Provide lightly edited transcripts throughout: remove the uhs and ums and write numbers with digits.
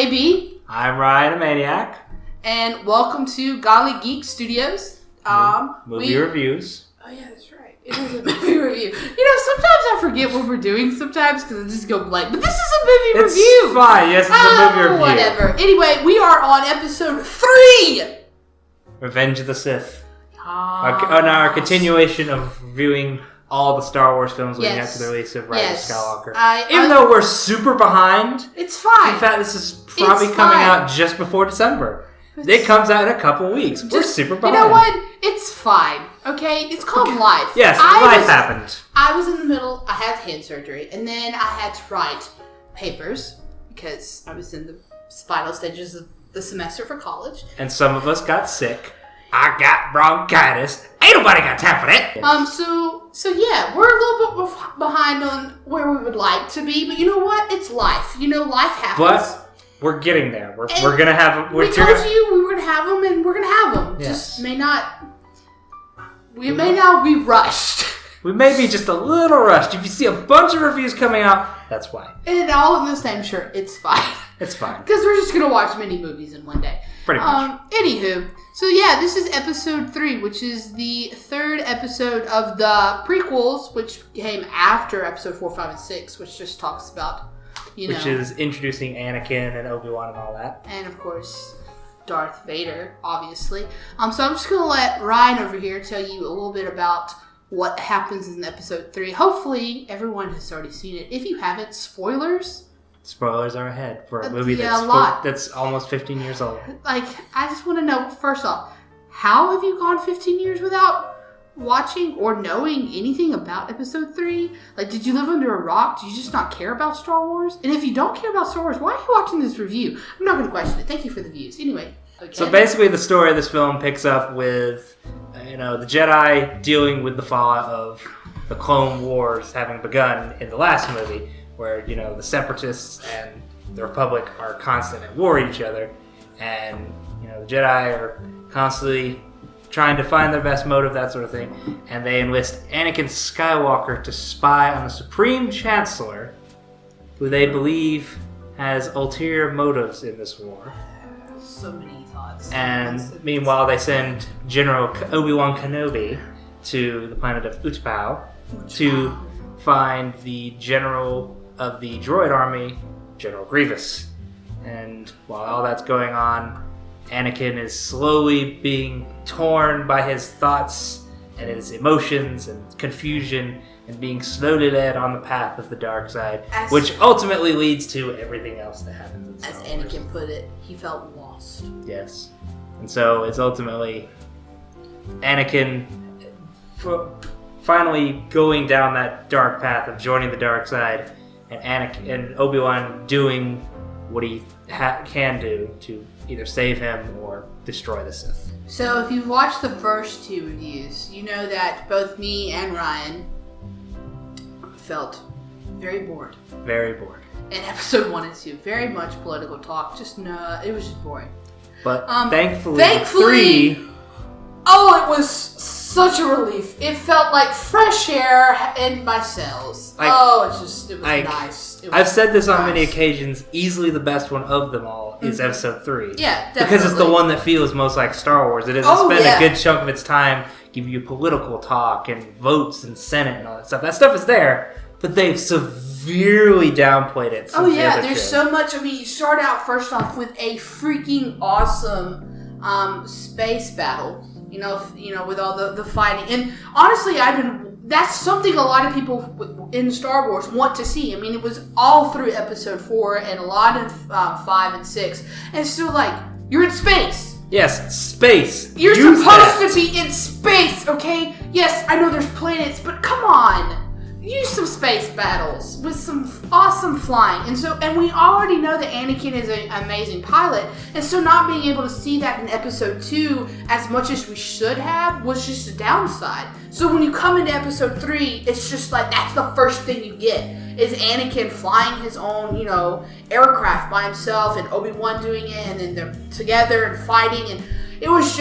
AB. I'm Ryan, a Maniac. And welcome to Godly Geeks Studios. Movie reviews. Oh yeah, that's right. It is a movie review. Sometimes I forget what we're doing sometimes because I just go blank. But this is a movie review. It's fine. Yes, it's a movie review. Whatever. Anyway, we are on episode 3. Revenge of the Sith. Our continuation of reviewing all the Star Wars films leading up to the release of Rise of Skywalker. Even though we're super behind. It's fine. In fact, this is probably coming out just before December. It comes out in a couple weeks. We're super behind. You know what? It's fine. Okay? It's called life. Yes, life happened. I was in the middle. I had hand surgery. And then I had to write papers because I was in the final stages of the semester for college. And some of us got sick. I got bronchitis. Ain't nobody got time for that. So yeah, we're a little bit behind on where we would like to be, but you know what? It's life. Life happens. But we're getting there. We're gonna have. We told you we were gonna have them, and we're gonna have them. Yes. Just may not. We may now be rushed. We may be just a little rushed. If you see a bunch of reviews coming out, that's why. And all in the same shirt, it's fine. It's fine. Because we're just gonna watch many movies in one day. Pretty much. Anywho, so yeah, this is episode 3, which is the third episode of the prequels, which came after episode 4, 5, and 6, which just talks about, which is introducing Anakin and Obi-Wan and all that. And of course, Darth Vader, obviously. So I'm just gonna let Ryan over here tell you a little bit about what happens in episode 3. Hopefully, everyone has already seen it. If you haven't, spoilers. Spoilers are ahead for a movie that's almost 15 years old. I just want to know, first off, how have you gone 15 years without watching or knowing anything about episode 3? Did you live under a rock? Do you just not care about Star Wars? And if you don't care about Star Wars, why are you watching this review? I'm not going to question it. Thank you for the views. Anyway. Okay. So basically the story of this film picks up with, the Jedi dealing with the fallout of the Clone Wars having begun in the last movie, where, the Separatists and the Republic are constantly at war with each other. And, the Jedi are constantly trying to find their best motive, that sort of thing. And they enlist Anakin Skywalker to spy on the Supreme Chancellor, who they believe has ulterior motives in this war. So many thoughts. And meanwhile, they send General Obi-Wan Kenobi to the planet of Utapau to find the general of the droid army, General Grievous. And while all that's going on, Anakin is slowly being torn by his thoughts and his emotions and confusion and being slowly led on the path of the dark side, which ultimately leads to everything else that happens in Star Wars. As Anakin put it, he felt lost. Yes. And so it's ultimately Anakin finally going down that dark path of joining the dark side, and Anakin and Obi-Wan doing what he can do to either save him or destroy the Sith. So if you've watched the first 2 reviews, you know that both me and Ryan felt very bored. Very bored. In episode 1 and 2, very much political talk. It was just boring. But thankfully, it was such a relief. It felt like fresh air in my cells. It was nice. I've said this on many occasions. Easily the best one of them all is episode 3. Yeah, definitely. Because it's the one that feels most like Star Wars. It doesn't spend a good chunk of its time giving you political talk and votes and Senate and all that stuff. That stuff is there, but they've severely downplayed it. There's so much. You start out first off with a freaking awesome space battle. With all the fighting. And honestly, that's something a lot of people in Star Wars want to see. It was all through episode 4 and a lot of 5 and 6. And still, you're in space. Yes, space. You're supposed to be in space, okay? Yes, I know there's planets, but come on. Use some space battles with some awesome flying. And we already know that Anakin is an amazing pilot. And so not being able to see that in episode 2 as much as we should have was just a downside. So when you come into episode 3, it's just that's the first thing you get is Anakin flying his own, aircraft by himself and Obi-Wan doing it and then they're together and fighting. And it was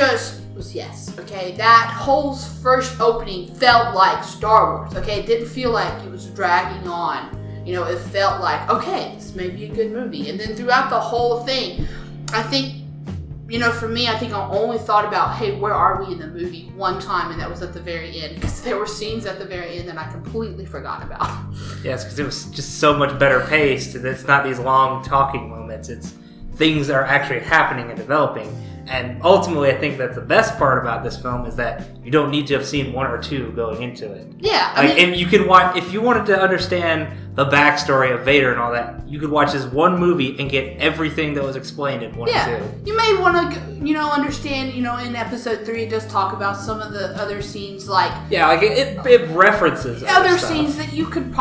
yes, okay? That whole first opening felt like Star Wars, okay? It didn't feel like it was dragging on. You know, it felt like, okay, this may be a good movie. And then throughout the whole thing, I think, you know, for me, I think I only thought about, hey, where are we in the movie one time, and that was at the very end. Because there were scenes at the very end that I completely forgot about. Yes, because it was just so much better paced. It's not these long talking moments. It's things that are actually happening and developing. And ultimately, I think that's the best part about this film is that you don't need to have seen one or two going into it. Yeah, and you can watch, if you wanted to understand the backstory of Vader and all that, you could watch this one movie and get everything that was explained in one and two. You may want to, you know, understand, you know, in episode 3 it does talk about some of the other scenes, like it references other stuff. scenes that you could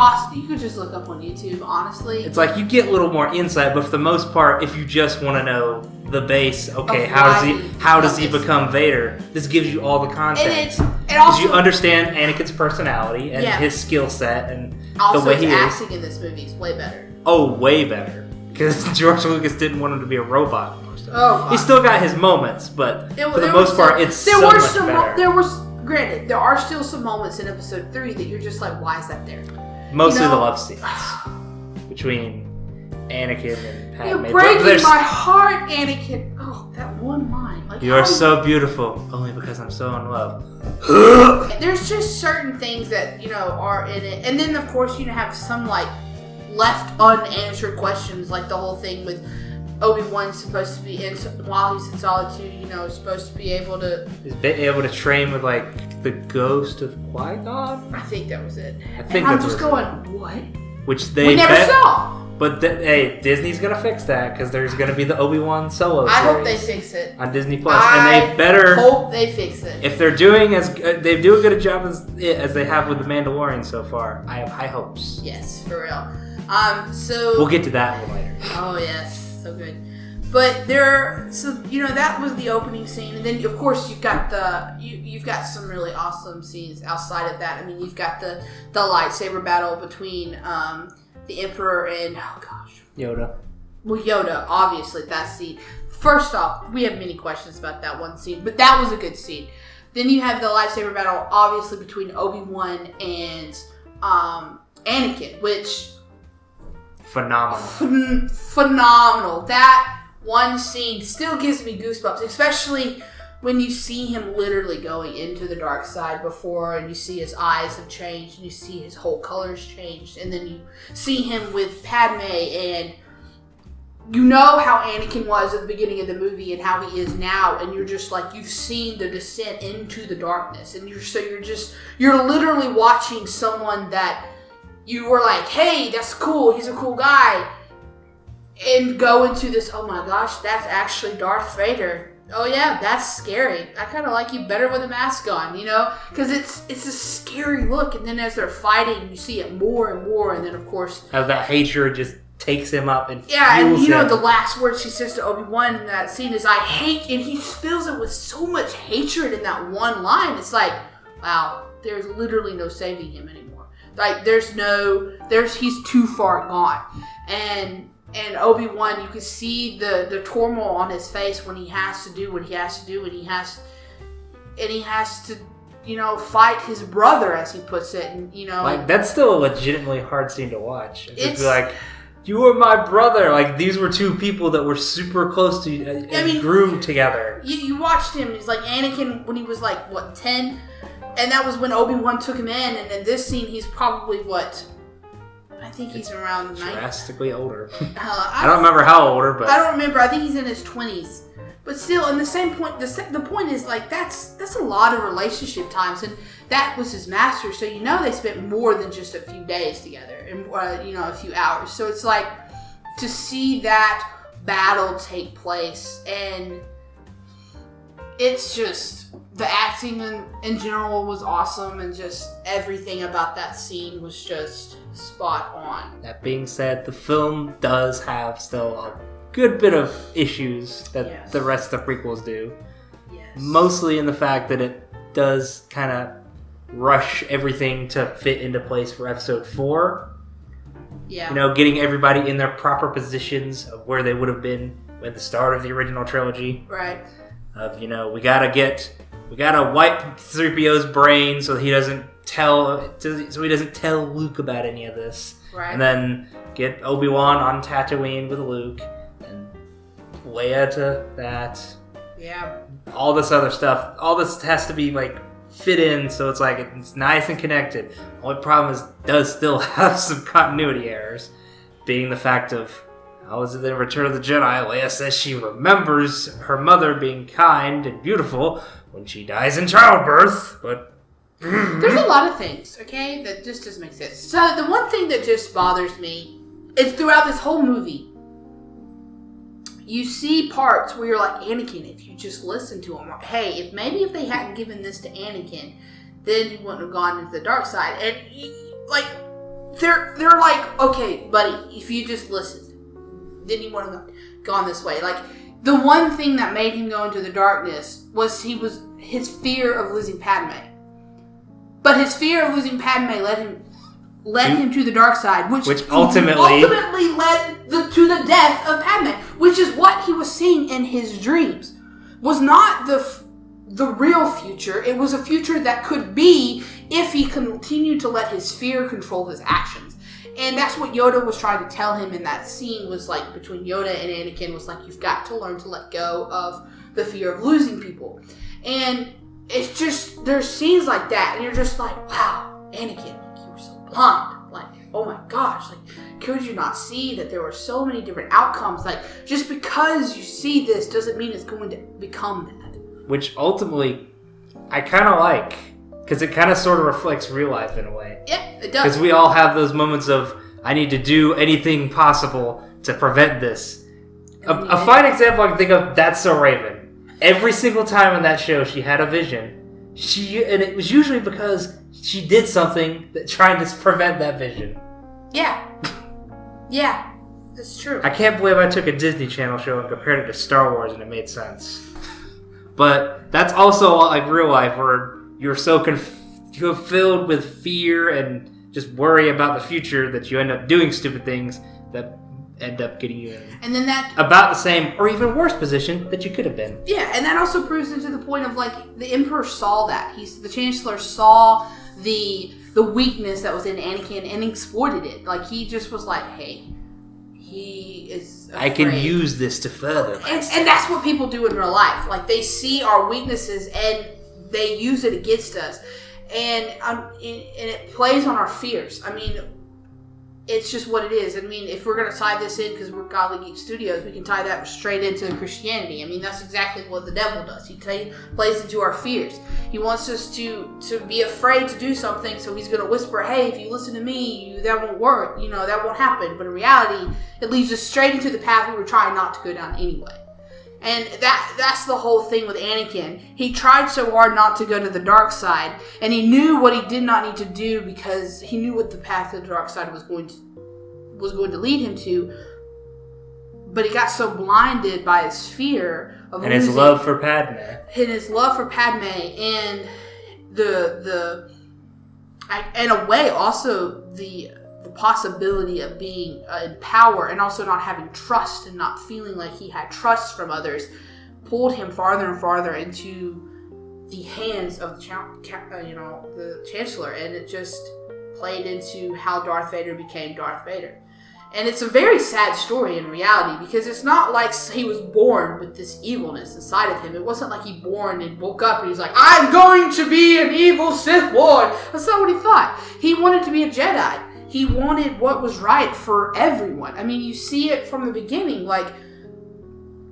just look up on YouTube. Honestly, it's like you get a little more insight, but for the most part, if you just want to know the base, okay, how does he become Vader? This gives you all the context. It also, you understand Anakin's personality and his skill set and also the way he his is. acting in this movie is way better. Oh, way better. Because George Lucas didn't want him to be a robot. Oh, he still got his moments, but for the most part, it's there so were much some better. Granted, there are still some moments in episode 3 that you're just like, why is that there? Mostly the love scenes between Anakin and Padme. You're breaking my heart, Anakin. Oh, that one line. Like, you are so beautiful, only because I'm so in love. There's just certain things that, you know, are in it. And then, of course, you have some, like, left unanswered questions, like the whole thing with Obi-Wan supposed to be while he's in solitude, you know, supposed to be able to... He's been able to train with, like, the ghost of Qui-Gon? I think that was it. I think I'm just going, what? Which they we never saw! But hey, Disney's gonna fix that because there's gonna be the Obi-Wan Solo series. I hope they fix it on Disney Plus, and they better hope they fix it. If they're doing as they do a good job as they have with the Mandalorian so far, I have high hopes. Yes, for real. So we'll get to that one later. Oh yes, so good. But so you know that was the opening scene, and then of course you've got you've got some really awesome scenes outside of that. I mean, you've got the lightsaber battle between the Emperor and, Yoda. Well, Yoda, obviously, that scene. First off, we have many questions about that one scene, but that was a good scene. Then you have the lightsaber battle, obviously, between Obi-Wan and Anakin, which... Phenomenal. Phenomenal. That one scene still gives me goosebumps, especially when you see him literally going into the dark side before, and you see his eyes have changed, and you see his whole colors changed, and then you see him with Padme, and you know how Anakin was at the beginning of the movie and how he is now, and you're just like, you've seen the descent into the darkness, and you're literally watching someone that you were like, hey, that's cool, he's a cool guy, and go into this, oh my gosh, that's actually Darth Vader. Oh yeah, that's scary. I kind of like you better with a mask on, you know? Because it's a scary look, and then as they're fighting, you see it more and more, and then of course... How that hatred just takes him up and yeah, fuels and you know, him. the last word she says to Obi-Wan in that scene is, I hate, and he fills it with so much hatred in that one line. It's like, wow, there's literally no saving him anymore. Like, he's too far gone. And Obi-Wan, you can see the turmoil on his face when he has to do what he has to do, and he has to, you know, fight his brother, as he puts it, and you know, like that's still a legitimately hard scene to watch. It's like, you were my brother. Like these were two people that were super close to and grew together. You watched him. He's like Anakin when he was like 10, and that was when Obi-Wan took him in, and in this scene he's probably what. I think he's around 90. Drastically older. I don't remember how older, but... I don't remember. I think he's in his 20s. But still, in the same point, the point is, like, that's a lot of relationship times. And that was his master. So, you know, they spent more than just a few days together. And, you know, a few hours. So, it's like, to see that battle take place. And it's just... The acting in general was awesome, and just everything about that scene was just spot on. That being said, the film does have still a good bit of issues that the rest of the prequels do. Yes. Mostly in the fact that it does kind of rush everything to fit into place for episode 4. Yeah. You know, getting everybody in their proper positions of where they would have been at the start of the original trilogy. Right. Of, you know, we gotta wipe 3PO's brain so he doesn't tell Luke about any of this. Right. And then get Obi-Wan on Tatooine with Luke, and Leia to that. Yeah. All this other stuff. All this has to be like fit in, so it's like it's nice and connected. Only problem is, it does still have some continuity errors, being the fact of how is it in Return of the Jedi? Leia says she remembers her mother being kind and beautiful when she dies in childbirth, but there's a lot of things, okay, that just doesn't make sense. So the one thing that just bothers me is throughout this whole movie, you see parts where you're like, Anakin, if you just listen to him, hey, if they hadn't given this to Anakin, then he wouldn't have gone into the dark side. And like, they're like, okay, buddy, if you just listened, then he wouldn't have gone this way. Like, the one thing that made him go into the darkness was his fear of losing Padme. But his fear of losing Padme led him to the dark side, which ultimately led to the death of Padme, which is what he was seeing in his dreams. Was not the real future. It was a future that could be if he continued to let his fear control his actions. And that's what Yoda was trying to tell him in that scene, was like, between Yoda and Anakin, was like, you've got to learn to let go of the fear of losing people. And it's just, there's scenes like that, and you're just like, wow, Anakin, like, you were so blind. Like, oh my gosh, like, could you not see that there were so many different outcomes? Like, just because you see this doesn't mean it's going to become that. Which ultimately, I kind of like, because it kind of sort of reflects real life in a way. Yeah, it does. Because we all have those moments of, I need to do anything possible to prevent this. A fine example I can think of, That's So Raven. Every single time in that show she had a vision, and it was usually because she did something that tried to prevent that vision. Yeah. Yeah, that's true. I can't believe I took a Disney Channel show and compared it to Star Wars and it made sense. But that's also like real life, where you're so you're filled with fear and just worry about the future that you end up doing stupid things that end up getting you in about the same or even worse position that you could have been. Yeah, and that also proves into the point of, like, the Emperor saw that. The Chancellor saw the weakness that was in Anakin and exploited it. Like, he just was like, hey, he is afraid. I can use this to further myself. And that's what people do in real life. Like, they see our weaknesses and they use it against us. And it plays on our fears. I mean, it's just what it is. I mean, if we're going to tie this in, because we're Godly Geeks Studios, we can tie that straight into Christianity. I mean, that's exactly what the devil does. He plays into our fears. He wants us to be afraid to do something, so he's going to whisper, hey, if you listen to me, that won't work. You know, that won't happen. But in reality, it leads us straight into the path we were trying not to go down anyway. And that's the whole thing with Anakin. He tried so hard not to go to the dark side, and he knew what he did not need to do because he knew what the path to the dark side was going to lead him to. But he got so blinded by his fear of and his love for Padme. And his love for Padme, and in a way also the possibility of being in power, and also not having trust and not feeling like he had trust from others, pulled him farther and farther into the hands of the Chancellor, and it just played into how Darth Vader became Darth Vader. And it's a very sad story in reality, because it's not like he was born with this evilness inside of him. It wasn't like he born and woke up and he's like, I'm going to be an evil Sith Lord. That's not what he thought. He wanted to be a Jedi. He wanted what was right for everyone. I mean, you see it from the beginning. Like,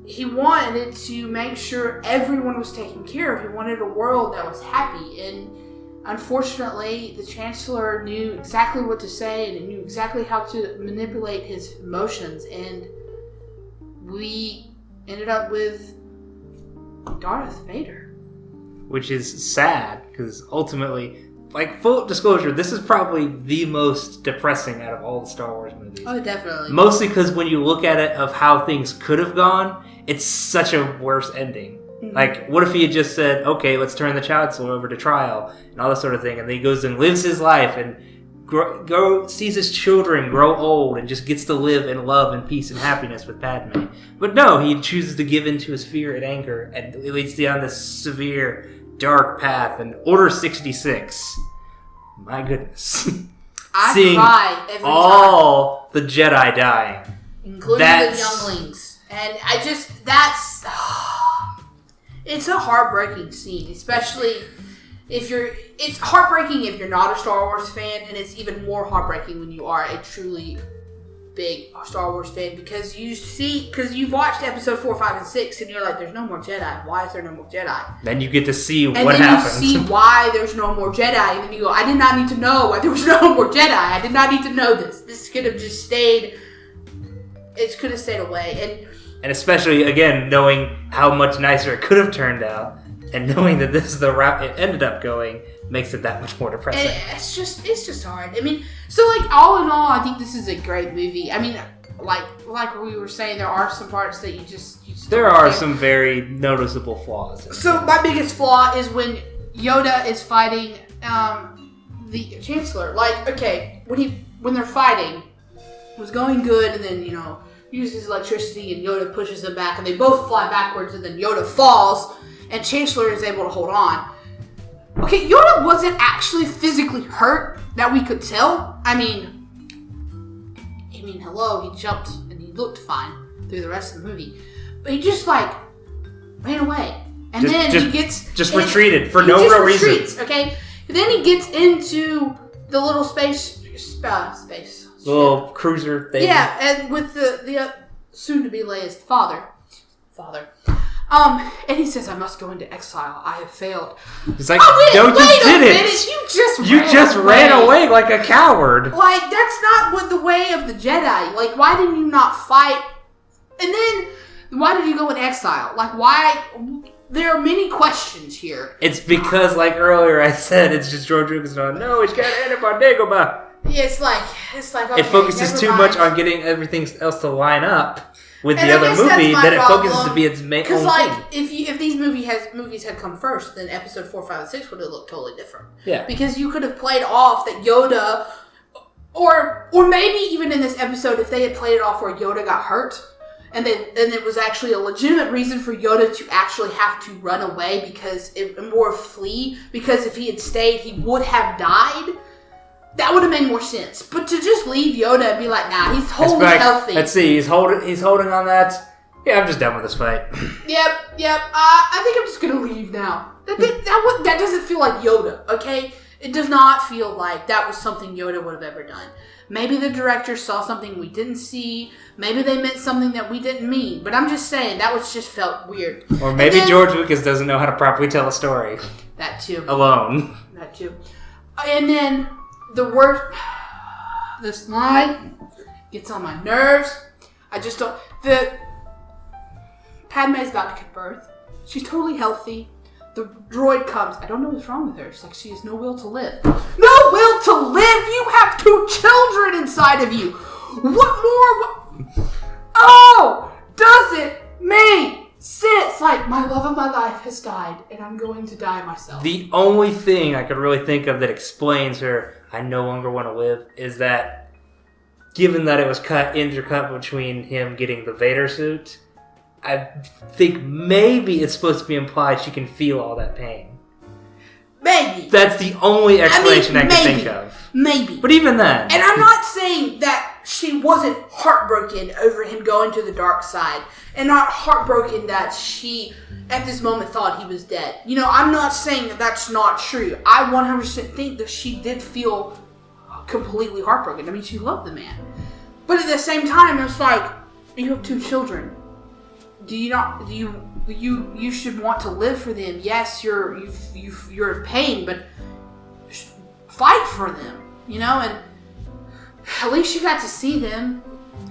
he wanted to make sure everyone was taken care of. He wanted a world that was happy. And unfortunately, the Chancellor knew exactly what to say and knew exactly how to manipulate his emotions. And we ended up with Darth Vader. Which is sad, because ultimately, like, full disclosure, this is probably the most depressing out of all the Star Wars movies. Oh, definitely. Mostly because when you look at it of how things could have gone, it's such a worse ending. Mm-hmm. Like, what if he had just said, okay, let's turn the Chancellor over to trial, and all this sort of thing, and then he goes and lives his life, and sees his children grow old, and just gets to live in love and peace and happiness with Padme. But no, he chooses to give in to his fear and anger, and it leads down this severe, dark path, and Order 66. My goodness. I seeing cry every all the Jedi dying. Including the younglings. And it's a heartbreaking scene, especially it's heartbreaking if you're not a Star Wars fan, and it's even more heartbreaking when you are a truly big Star Wars fan, because you've watched episode 4, 5, and 6, and you're like, there's no more Jedi. Why is there no more Jedi? Then you get to see what happens. And then you see why there's no more Jedi, and then you go, I did not need to know why there was no more Jedi. I did not need to know this. This could have just stayed. It could have stayed away. And especially, again, knowing how much nicer it could have turned out, and knowing that this is the route it ended up going, makes it that much more depressing. It's just hard. I mean, so like all in all, I think this is a great movie. I mean, like we were saying, there are some parts that you just there are some very noticeable flaws. So my biggest flaw is when Yoda is fighting the Chancellor. Like, okay, when they're fighting, it was going good, and then uses electricity, and Yoda pushes them back, and they both fly backwards, and then Yoda falls, and Chancellor is able to hold on. Okay, Yoda wasn't actually physically hurt that we could tell. I mean, hello, he jumped and he looked fine through the rest of the movie, but he just ran away, and then he gets retreated for no real reason. Okay, then he gets into the little space. Little cruiser thing. Yeah, and with the soon-to-be Leia's father. And he says, I must go into exile. I have failed. He's like, no, you didn't. You just ran away like a coward. Like, that's not the way of the Jedi. Like, why didn't you not fight? And then, why did you go in exile? Like, why? There are many questions here. It's because, like earlier I said, it's just George Lucas going, no, it's got to end up Dagobah. Yeah, it's like okay, it focuses too much on getting everything else to line up with the other movie that it focuses to be its main thing. Because if these movies had come first, then episode 4, 5, and 6 would have looked totally different. Yeah. Because you could have played off that Yoda, or maybe even in this episode, if they had played it off where Yoda got hurt, and it was actually a legitimate reason for Yoda to actually have to run away flee, because if he had stayed, he would have died. That would have made more sense. But to just leave Yoda and be like, nah, he's totally healthy. Let's see, he's holding on that. Yeah, I'm just done with this fight. Yep. I think I'm just gonna leave now. That doesn't feel like Yoda, okay? It does not feel like that was something Yoda would have ever done. Maybe the director saw something we didn't see. Maybe they meant something that we didn't mean. But I'm just saying, that just felt weird. Or maybe George Lucas doesn't know how to properly tell a story. That too. Alone. That too. And then the worst, this line gets on my nerves. I just don't. Padme's about to give birth. She's totally healthy. The droid comes. I don't know what's wrong with her. It's like she has no will to live. No will to live? You have 2 children inside of you. What more? Oh, does it make sense? Like, my love of my life has died, and I'm going to die myself. The only thing I could really think of that explains her I no longer want to live is that, given that it was intercut between him getting the Vader suit, I think maybe it's supposed to be implied she can feel all that pain. Maybe. That's the only explanation I can think of. Maybe. But even then. And I'm not saying that she wasn't heartbroken over him going to the dark side, and not heartbroken that she, at this moment, thought he was dead. I'm not saying that that's not true. I 100% think that she did feel completely heartbroken. I mean, she loved the man. But at the same time, it's like, you have 2 children. You should want to live for them. Yes, you're in pain, but fight for them, and at least you got to see them.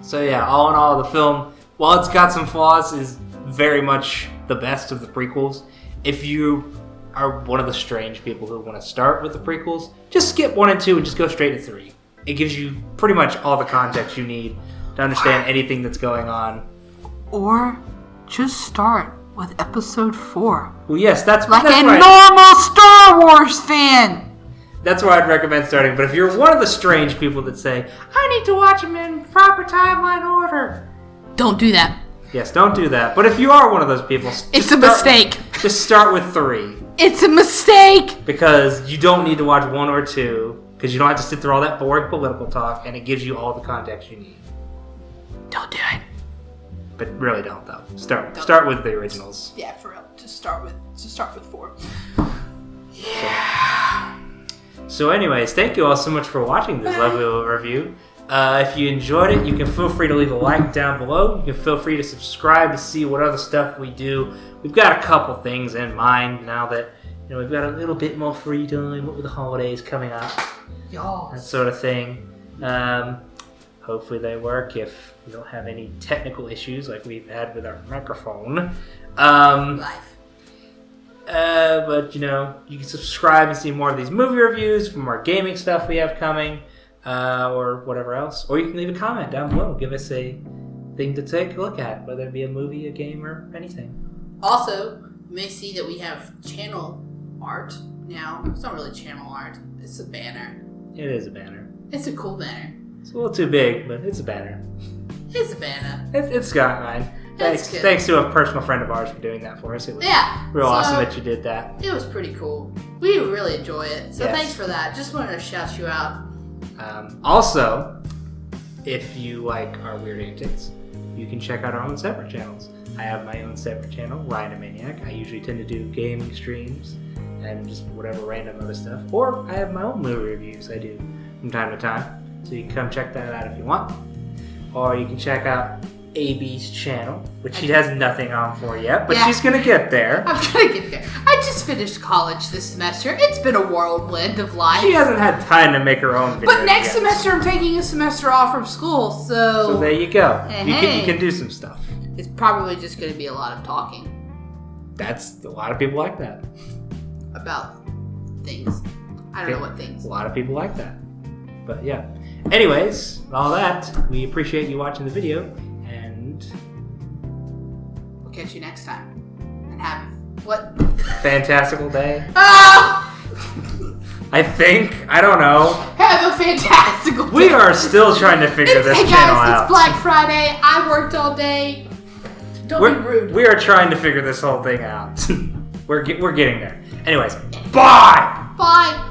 So yeah, all in all, the film, while it's got some flaws, is very much the best of the prequels. If you are one of the strange people who want to start with the prequels, just skip 1 and 2 and just go straight to 3. It gives you pretty much all the context you need to understand anything that's going on. Or just start with episode 4. Well, yes, that's normal Star Wars fan. That's where I'd recommend starting. But if you're one of the strange people that say, I need to watch them in proper timeline order, don't do that. Yes, don't do that. But if you are one of those people, it's a mistake. Just start with 3. It's a mistake. Because you don't need to watch 1 or 2. because you don't have to sit through all that boring political talk, and it gives you all the context you need. Don't do it. But really don't, though. Start with the originals. Yeah, for real. Just start with 4. Yeah. So anyways, thank you all so much for watching this lovely little review. If you enjoyed it, you can feel free to leave a like down below. You can feel free to subscribe to see what other stuff we do. We've got a couple things in mind now that we've got a little bit more free time with the holidays coming up. Y'all. That sort of thing. Hopefully they work if we don't have any technical issues like we've had with our microphone. Life. But you can subscribe and see more of these movie reviews, for more gaming stuff we have coming, or whatever else. Or you can leave a comment down below. Give us a thing to take a look at, whether it be a movie, a game, or anything. Also, you may see that we have channel art now. It's not really channel art. It's a banner. It is a banner. It's a cool banner. It's a little too big, but it's a banner. It's a banner. It's got mine. Thanks to a personal friend of ours for doing that for us. It was real awesome that you did that. It was pretty cool. We really enjoy it. So thanks for that. Just wanted to shout you out. Also, if you like our weird antics, you can check out our own separate channels. I have my own separate channel, Ryan a Maniac. I usually tend to do gaming streams and just whatever random other stuff. Or I have my own movie reviews I do from time to time. So you can come check that out if you want. Or you can check out AB's channel, which she has nothing on for yet, but she's gonna get there. I'm gonna get there. I just finished college this semester. It's been a whirlwind of life. She hasn't had time to make her own videos. But next semester I'm taking a semester off from school, so there you go. You can do some stuff. It's probably just gonna be a lot of talking. That's a lot of people like that. About things. I don't know what things. A lot of people like that. But yeah. Anyways, all that, we appreciate you watching the video, and we'll catch you next time. And have what? Fantastical day. Ah! I think. I don't know. Have a fantastical day. We are still trying to figure this channel out. It's Black Friday. I worked all day. Don't be rude. We are trying to figure this whole thing out. We're getting there. Anyways, bye! Bye.